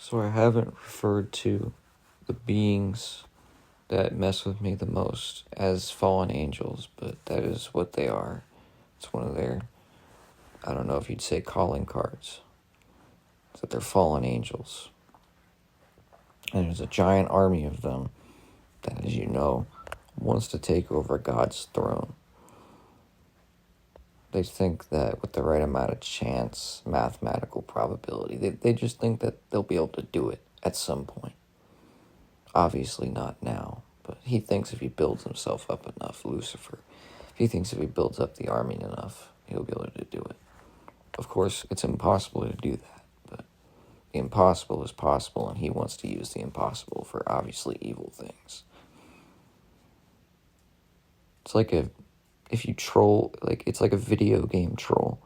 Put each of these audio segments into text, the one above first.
So I haven't referred to the beings that mess with me the most as fallen angels, but that is what they are. It's one of their, I don't know if you'd say calling cards. It's that they're fallen angels. And there's a giant army of them that, as you know, wants to take over God's throne. They think that with the right amount of chance, mathematical probability, they just think that they'll be able to do it at some point. Obviously not now, but he thinks if he builds himself up enough, Lucifer, he thinks if he builds up the army enough, he'll be able to do it. Of course, it's impossible to do that, but the impossible is possible, and he wants to use the impossible for obviously evil things. It's like if you troll, it's like a video game troll,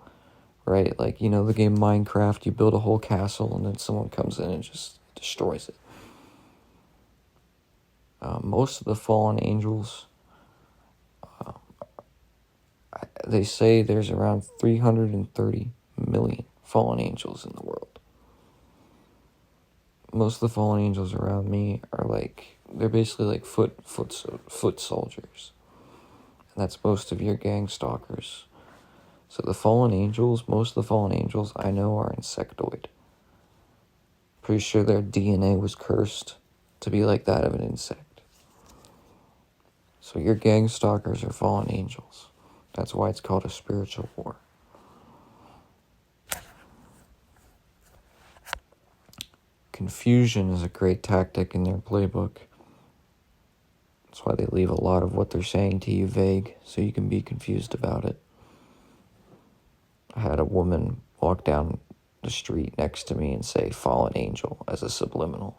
right? Like, you know, the game Minecraft, you build a whole castle, and then someone comes in and just destroys it. Most of the fallen angels, they say there's around 330 million fallen angels in the world. Most of the fallen angels around me are they're basically like foot soldiers. And that's most of your gang stalkers. So most of the fallen angels I know are insectoid. Pretty sure their DNA was cursed to be like that of an insect. So your gang stalkers are fallen angels. That's why it's called a spiritual war. Confusion is a great tactic in their playbook. That's why they leave a lot of what they're saying to you vague, so you can be confused about it. I had a woman walk down the street next to me and say fallen angel as a subliminal.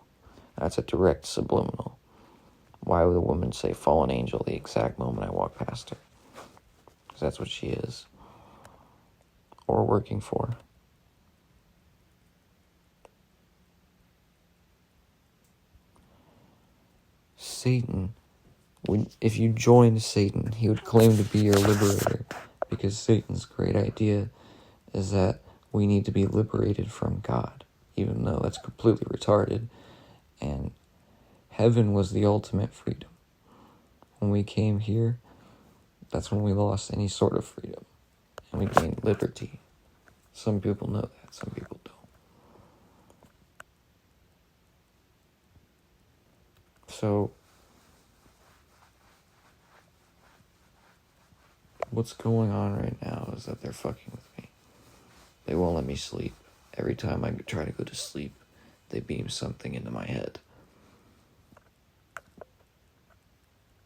That's a direct subliminal. Why would a woman say fallen angel the exact moment I walk past her? Because that's what she is. Or working for. Satan, if you joined Satan, he would claim to be your liberator, because Satan's great idea is that we need to be liberated from God, even though that's completely retarded, and heaven was the ultimate freedom. When we came here, that's when we lost any sort of freedom, and we gained liberty. Some people know that, some people don't. So, what's going on right now is that they're fucking with me. They won't let me sleep. Every time I try to go to sleep, they beam something into my head.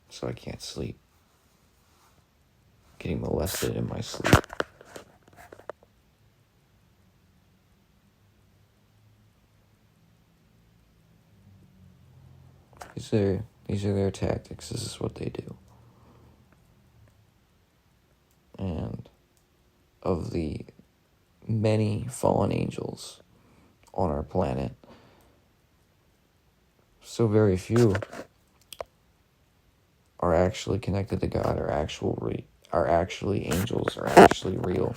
So I can't sleep. Getting molested in my sleep. These are their tactics. This is what they do. And of the many fallen angels on our planet, so very few are actually connected to God, are actually angels, are actually real.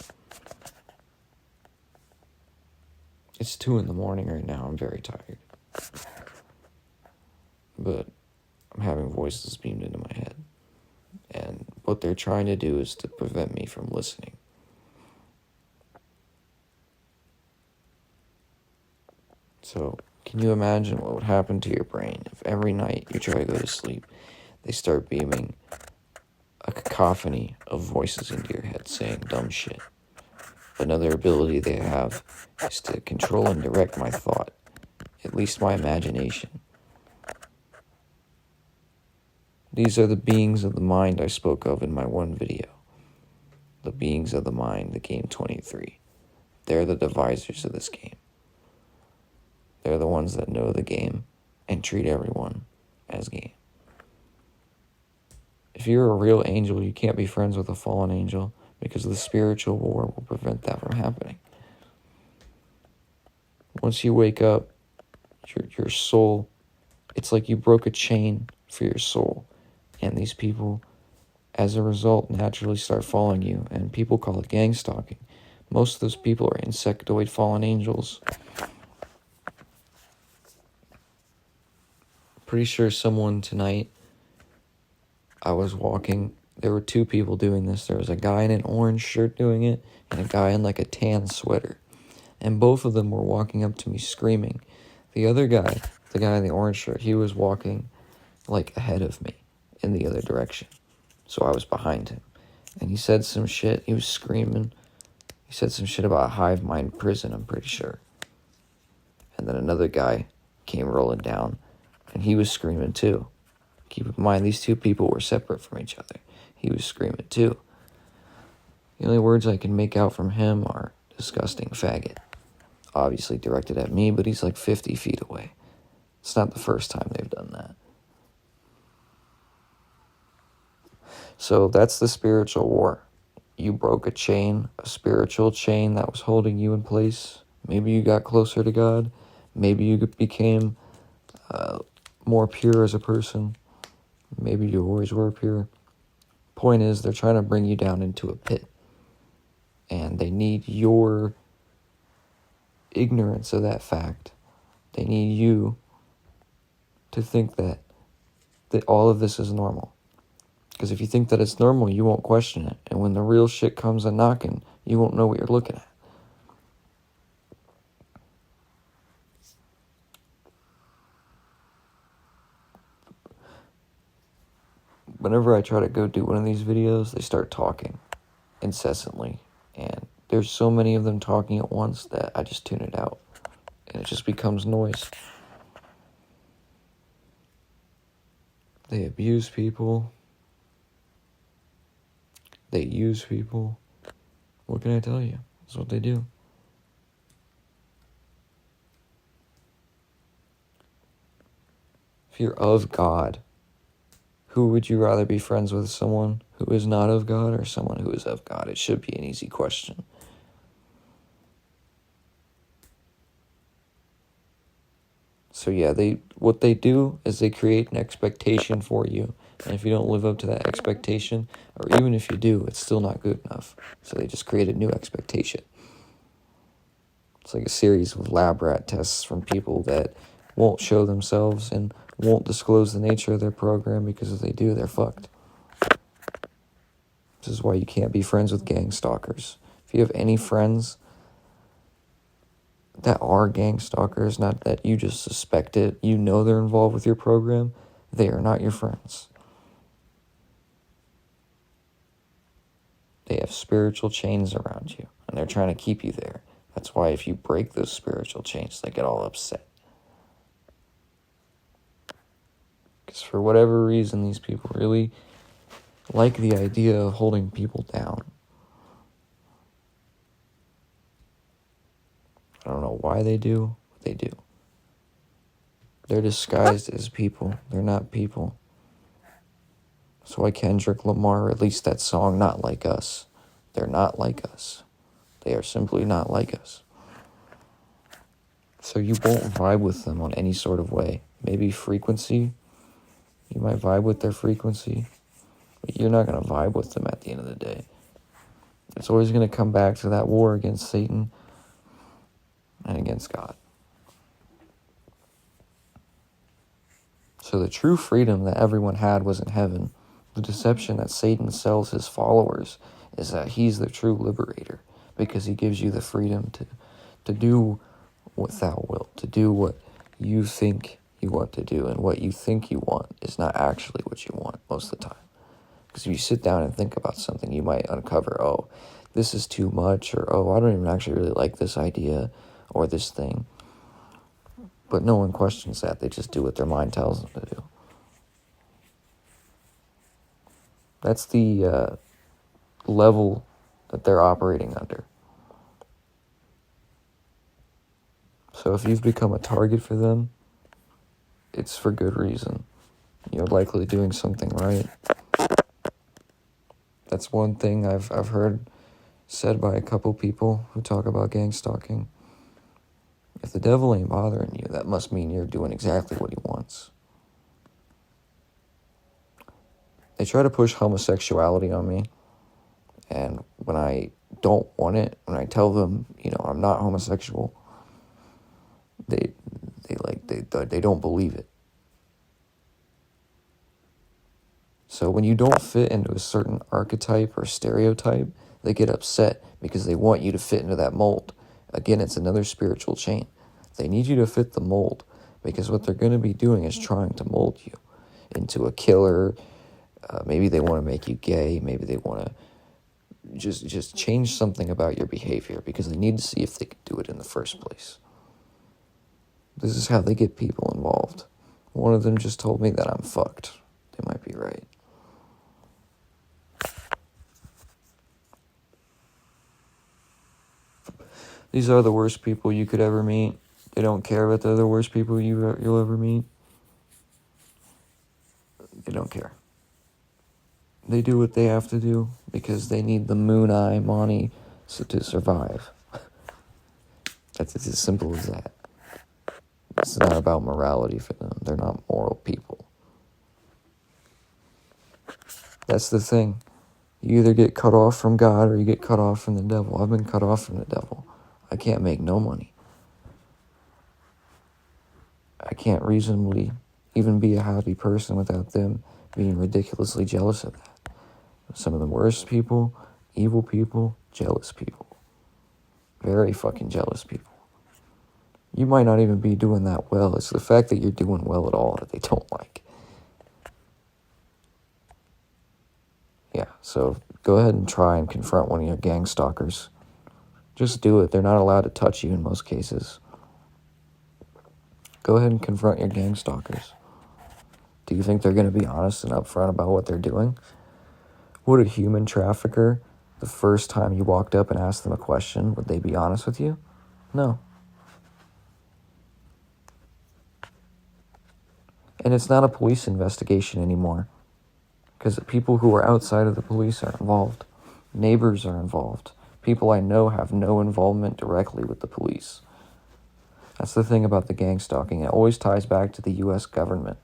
It's 2 a.m. right now. I'm very tired. But I'm having voices beamed into my head. And what they're trying to do is to prevent me from listening. So, can you imagine what would happen to your brain if every night you try to go to sleep, they start beaming a cacophony of voices into your head saying dumb shit? Another ability they have is to control and direct my thought, at least my imagination. These are the beings of the mind I spoke of in my one video. The beings of the mind, the game 23. They're the devisers of this game. They're the ones that know the game and treat everyone as game. If you're a real angel, you can't be friends with a fallen angel, because the spiritual war will prevent that from happening. Once you wake up, your soul, it's like you broke a chain for your soul. And these people, as a result, naturally start following you. And people call it gang stalking. Most of those people are insectoid fallen angels. pretty sure someone tonight, I was walking, there were two people doing this. There was a guy in an orange shirt doing it and a guy in like a tan sweater. And both of them were walking up to me screaming. The other guy, the guy in the orange shirt, he was walking like ahead of me in the other direction. So I was behind him. And he said some shit. He was screaming. He said some shit about a hive mind prison, I'm pretty sure. And then another guy came rolling down, and he was screaming too. Keep in mind, these two people were separate from each other. He was screaming too. The only words I can make out from him are disgusting faggot. Obviously directed at me, but he's like 50 feet away. It's not the first time they've done that. So that's the spiritual war. You broke a chain, a spiritual chain that was holding you in place. Maybe you got closer to God. Maybe you became more pure as a person. Maybe you always were pure. Point is, they're trying to bring you down into a pit. And they need your ignorance of that fact. They need you to think that all of this is normal. Because if you think that it's normal, you won't question it. And when the real shit comes a-knocking, you won't know what you're looking at. Whenever I try to go do one of these videos, they start talking incessantly. And there's so many of them talking at once that I just tune it out. And it just becomes noise. They abuse people. They use people. What can I tell you? That's what they do. If you're of God, who would you rather be friends with? Someone who is not of God or someone who is of God? It should be an easy question. So yeah, what they do is they create an expectation for you. And if you don't live up to that expectation, or even if you do, it's still not good enough. So they just create a new expectation. It's like a series of lab rat tests from people that won't show themselves and won't disclose the nature of their program, because if they do, they're fucked. This is why you can't be friends with gang stalkers. If you have any friends that are gang stalkers, not that you just suspect it, you know they're involved with your program, they are not your friends. They have spiritual chains around you, and they're trying to keep you there. That's why if you break those spiritual chains, they get all upset. Because for whatever reason, these people really like the idea of holding people down. I don't know why they do, but they do. They're disguised as people. They're not people. That's why Kendrick Lamar released that song, Not Like Us. They're not like us. They are simply not like us. So you won't vibe with them on any sort of way. Maybe frequency. You might vibe with their frequency. But you're not going to vibe with them at the end of the day. It's always going to come back to that war against Satan and against God. So the true freedom that everyone had was in heaven. The deception that Satan sells his followers is that he's the true liberator, because he gives you the freedom to do what thou wilt, to do what you think you want to do, and what you think you want is not actually what you want most of the time. Because if you sit down and think about something, you might uncover, oh, this is too much, or oh, I don't even actually really like this idea or this thing. But no one questions that. They just do what their mind tells them to do. That's the level that they're operating under. So if you've become a target for them, it's for good reason. You're likely doing something right. That's one thing I've heard said by a couple people who talk about gang stalking. If the devil ain't bothering you, that must mean you're doing exactly what he wants. They try to push homosexuality on me, and when I don't want it, when I tell them, I'm not homosexual, they don't believe it. So when you don't fit into a certain archetype or stereotype, they get upset because they want you to fit into that mold. Again, it's another spiritual chain. They need you to fit the mold because what they're going to be doing is trying to mold you into a killer. Maybe they want to make you gay. Maybe they want to just change something about your behavior because they need to see if they can do it in the first place. This is how they get people involved. One of them just told me that I'm fucked. They might be right. These are the worst people you could ever meet. They don't care that they're the worst people you'll ever meet. They don't care. They do what they have to do because they need the moon eye money to survive. It's as simple as that. It's not about morality for them. They're not moral people. That's the thing. You either get cut off from God or you get cut off from the devil. I've been cut off from the devil. I can't make no money. I can't reasonably even be a happy person without them being ridiculously jealous of that. Some of the worst people, evil people, jealous people. Very fucking jealous people. You might not even be doing that well. It's the fact that you're doing well at all that they don't like. Yeah, so go ahead and try and confront one of your gang stalkers. Just do it. They're not allowed to touch you in most cases. Go ahead and confront your gang stalkers. Do you think they're going to be honest and upfront about what they're doing? Would a human trafficker, the first time you walked up and asked them a question, would they be honest with you? No. And it's not a police investigation anymore. Because the people who are outside of the police are involved. Neighbors are involved. People I know have no involvement directly with the police. That's the thing about the gang stalking. It always ties back to the U.S. government.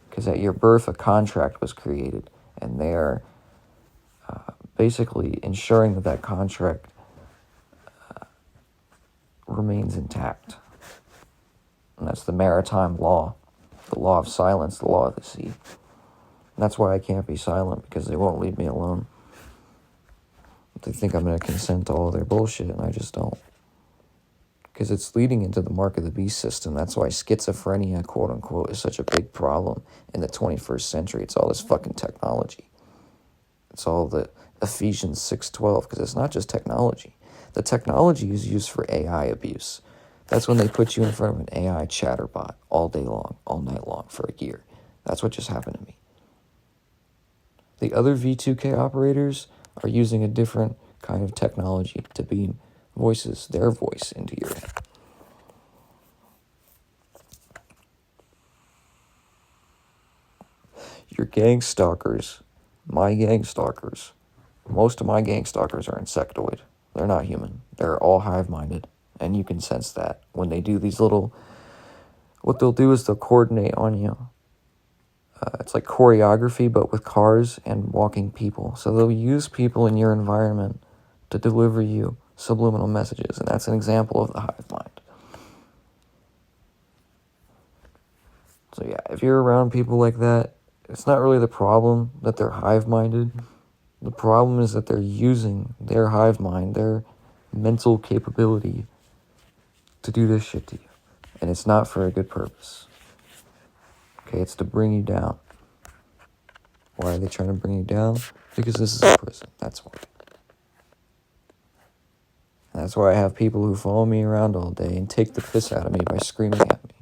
Because at your birth, a contract was created. And they are basically ensuring that contract remains intact. And that's the maritime law. The law of silence, the law of the sea. And that's why I can't be silent, because they won't leave me alone. They think I'm going to consent to all their bullshit, and I just don't. Because it's leading into the mark of the beast system. That's why schizophrenia, quote unquote, is such a big problem in the 21st century. It's all this fucking technology. It's all the Ephesians 6:12, because it's not just technology. The technology is used for AI abuse. That's when they put you in front of an AI chatterbot all day long, all night long, for a year. That's what just happened to me. The other V2K operators are using a different kind of technology to beam voices, their voice, into your head. Your gang stalkers, my gang stalkers, most of my gang stalkers are insectoid. They're not human. They're all hive-minded, and you can sense that when they do these little... What they'll do is they'll coordinate on you. It's like choreography, but with cars and walking people. So they'll use people in your environment to deliver you subliminal messages, and that's an example of the hive mind. So yeah, if you're around people like that, it's not really the problem that they're hive-minded. The problem is that they're using their hive mind, their mental capability, to do this shit to you. And it's not for a good purpose. Okay, it's to bring you down. Why are they trying to bring you down? Because this is a prison. That's why. And that's why I have people who follow me around all day and take the piss out of me by screaming at me.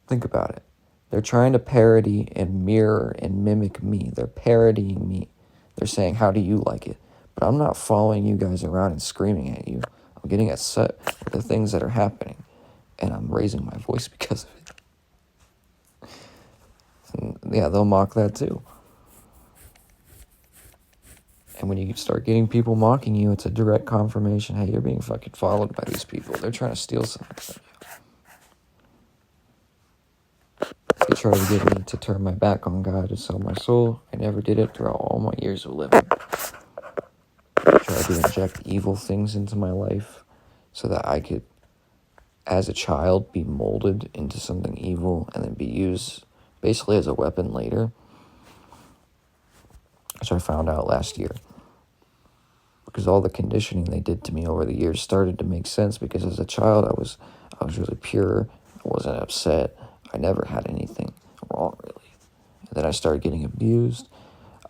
Think about it. They're trying to parody and mirror and mimic me. They're parodying me. They're saying, how do you like it? But I'm not following you guys around and screaming at you. I'm getting upset with the things that are happening. And I'm raising my voice because of it. And yeah, they'll mock that too. And when you start getting people mocking you, it's a direct confirmation, hey, you're being fucking followed by these people. They're trying to steal something from you. They tried to get me to turn my back on God to sell my soul. I never did it throughout all my years of living. They tried to inject evil things into my life so that I could, as a child, be molded into something evil and then be used basically as a weapon later, which I found out last year. Because all the conditioning they did to me over the years started to make sense, because as a child I was really pure. I wasn't upset. I never had anything wrong, really. And then I started getting abused.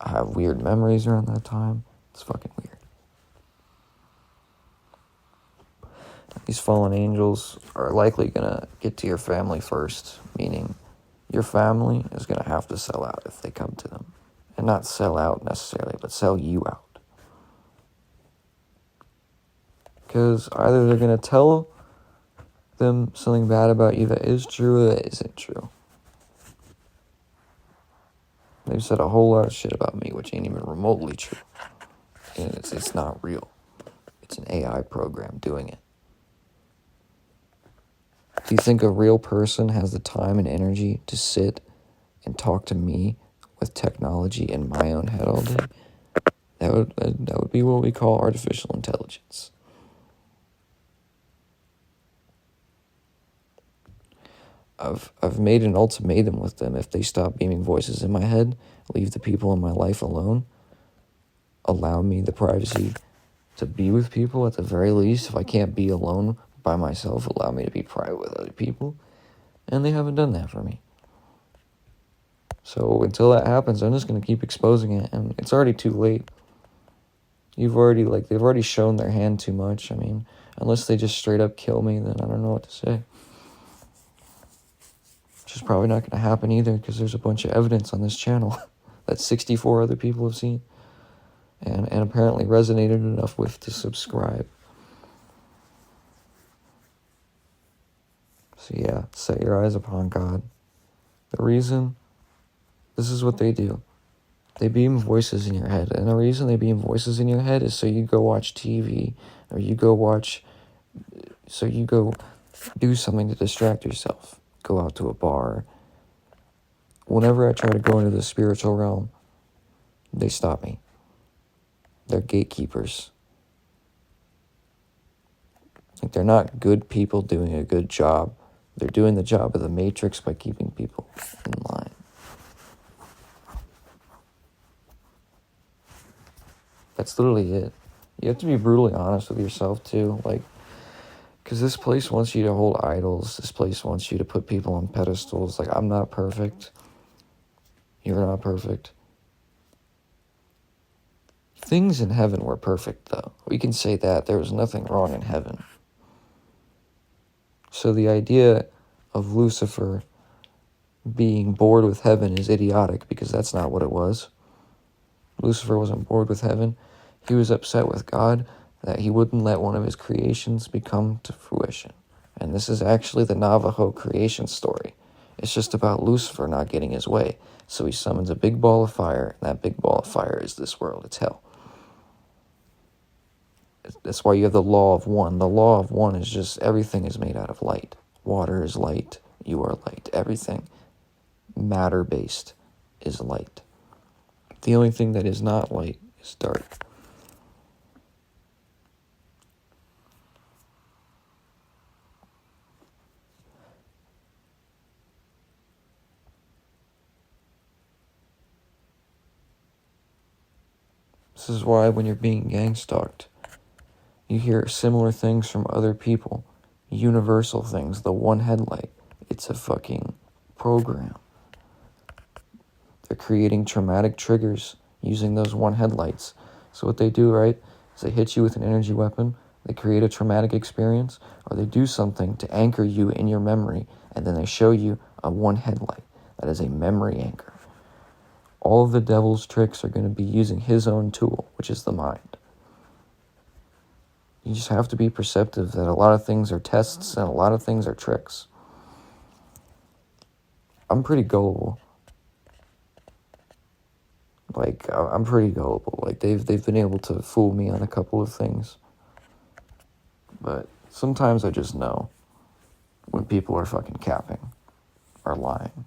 I have weird memories around that time. It's fucking weird. These fallen angels are likely going to get to your family first, meaning your family is going to have to sell out if they come to them. And not sell out necessarily, but sell you out. Because either they're going to tell them something bad about you that is true or that isn't true. They've said a whole lot of shit about me, which ain't even remotely true. And it's not real. It's an AI program doing it. Do you think a real person has the time and energy to sit and talk to me with technology in my own head all day? That would be what we call artificial intelligence. I've made an ultimatum with them. If they stop beaming voices in my head, leave the people in my life alone, allow me the privacy to be with people at the very least. If I can't be alone by myself, allow me to be private with other people. And they haven't done that for me. So until that happens, I'm just going to keep exposing it. And it's already too late. They've already shown their hand too much. I mean, unless they just straight up kill me, then I don't know what to say. Which is probably not going to happen either, because there's a bunch of evidence on this channel that 64 other people have seen. And apparently resonated enough with to subscribe. So yeah, set your eyes upon God. The reason, this is what they do. They beam voices in your head. And the reason they beam voices in your head is so you go watch TV, or so you go do something to distract yourself. Go out to a bar. Whenever I try to go into the spiritual realm, they stop me. They're gatekeepers. Like, they're not good people doing a good job. They're doing the job of the Matrix by keeping people in line. That's literally it. You have to be brutally honest with yourself, too. Like, because this place wants you to hold idols. This place wants you to put people on pedestals. Like, I'm not perfect. You're not perfect. Things in heaven were perfect, though. We can say that. There was nothing wrong in heaven. So the idea of Lucifer being bored with heaven is idiotic, because that's not what it was. Lucifer wasn't bored with heaven. He was upset with God that he wouldn't let one of his creations become to fruition. And this is actually the Navajo creation story. It's just about Lucifer not getting his way. So he summons a big ball of fire, and that big ball of fire is this world. It's hell. That's why you have the law of one. The law of one is just everything is made out of light. Water is light. You are light. Everything matter-based is light. The only thing that is not light is dark. This is why when you're being gang-stalked, you hear similar things from other people. Universal things. The one headlight. It's a fucking program. They're creating traumatic triggers using those one headlights. So what they do, right, is they hit you with an energy weapon, they create a traumatic experience, or they do something to anchor you in your memory, and then they show you a one headlight. That is a memory anchor. All of the devil's tricks are going to be using his own tool, which is the mind. You just have to be perceptive that a lot of things are tests and a lot of things are tricks. I'm pretty gullible. Like, I'm pretty gullible. Like, they've been able to fool me on a couple of things. But sometimes I just know when people are fucking capping or lying.